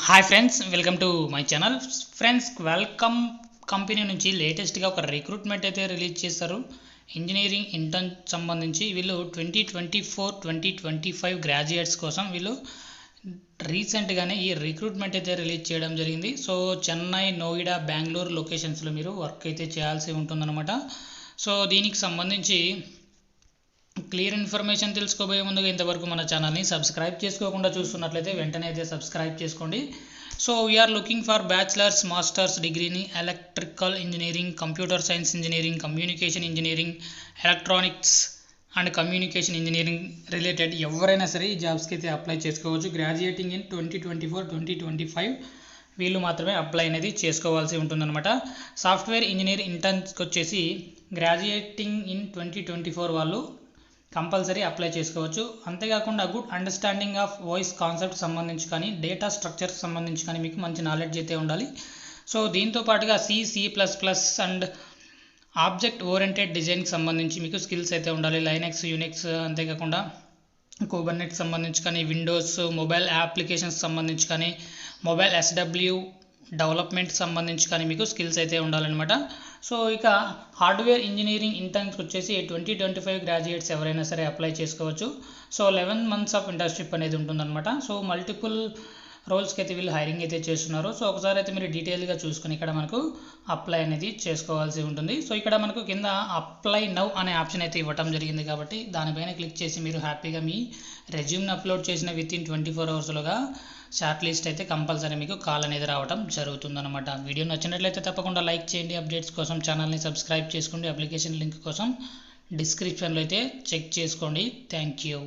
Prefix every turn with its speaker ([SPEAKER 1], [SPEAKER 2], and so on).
[SPEAKER 1] Hi friends, welcome to my channel. Friends, welcome company నుంచి లేటెస్ట్గా ఒక రిక్రూట్మెంట్ అయితే రిలీజ్ చేశారు. ఇంజనీరింగ్ ఇంటర్న్ సంబంధించి వీళ్ళు 2024-2025 గ్రాడ్యుయేట్స్ కోసం వీళ్ళు రీసెంట్గానే ఈ రిక్రూట్మెంట్ అయితే రిలీజ్ చేయడం జరిగింది. సో చెన్నై, నోయిడా, బెంగళూరు లొకేషన్స్లో మీరు వర్క్ అయితే చేయాల్సి ఉంటుందన్నమాట. సో దీనికి సంబంధించి క్లియర్ ఇన్ఫర్మేషన్ తెలుసుకోబోయే ముందుగా ఇంతవరకు మన ఛానల్ని సబ్స్క్రైబ్ చేసుకోకుండా చూస్తున్నట్లయితే వెంటనే అయితే సబ్స్క్రైబ్ చేసుకోండి. So we are looking for bachelors, masters డిగ్రీని electrical engineering, computer science engineering, communication engineering, electronics and communication engineering related ఎవరైనా సరే ఈ జాబ్స్కి అయితే అప్లై చేసుకోవచ్చు. గ్రాడ్యుయేటింగ్ ఇన్ 2024-2025 వీళ్ళు మాత్రమే అప్లై అనేది చేసుకోవాల్సి ఉంటుందన్నమాట. సాఫ్ట్వేర్ ఇంజనీర్ ఇంటర్న్స్కి వచ్చేసి గ్రాడ్యుయేటింగ్ ఇన్ 2024 వాళ్ళు కంపల్సరీ అప్లై చేసుకోవచ్చు. అంతేకాకుండా good understanding of voice concept సంబంధించి కానీ, డేటా స్ట్రక్చర్ సంబంధించి కానీ మీకు మంచి నాలెడ్జ్ అయితే ఉండాలి. సో దీంతో పాటుగా C++ అండ్ ఆబ్జెక్ట్ ఓరియంటెడ్ డిజైన్కి సంబంధించి మీకు స్కిల్స్ అయితే ఉండాలి. లైనక్స్, యూనిక్స్, అంతేకాకుండా కుబర్నెట్స్ సంబంధించి కానీ, విండోస్ మొబైల్ అప్లికేషన్స్ సంబంధించి కానీ, మొబైల్ SW డెవలప్మెంట్ సంబంధించి కానీ మీకు స్కిల్స్ అయితే ఉండాలన్నమాట. సో ఇక హార్డ్వేర్ ఇంజనీరింగ్ ఇంటర్న్స్కి వచ్చేసి 2025 గ్రాడ్యుయేట్స్ ఎవరైనా సరే అప్లై చేసుకోవచ్చు. సో 11 months ఆఫ్ ఇంటర్న్షిప్ అనేది ఉంటుందన్నమాట. సో మల్టిపుల్ రోల్స్కి అయితే వీళ్ళు హైరింగ్ అయితే చేస్తున్నారు. సో ఒకసారి అయితే మీరు డీటెయిల్గా చూసుకుని ఇక్కడ మనకు అప్లై అనేది చేసుకోవాల్సి ఉంటుంది. సో ఇక్కడ మనకు కింద అప్లై నౌ అనే ఆప్షన్ అయితే ఇవ్వటం జరిగింది కాబట్టి దానిపైన క్లిక్ చేసి మీరు హ్యాపీగా మీ రెజ్యూమ్ని అప్లోడ్ చేసిన వితిన్ 24 hours షార్ట్ లిస్ట్ అయితే కంపల్సరీ మీకు కాల్ అనేది రావడం జరుగుతుందన్నమాట. వీడియో నచ్చినట్లయితే తప్పకుండా లైక్ చేయండి. అప్డేట్స్ కోసం ఛానల్ని సబ్స్క్రైబ్ చేసుకోండి. అప్లికేషన్ లింక్ కోసం డిస్క్రిప్షన్లో అయితే చెక్ చేసుకోండి. Thank you.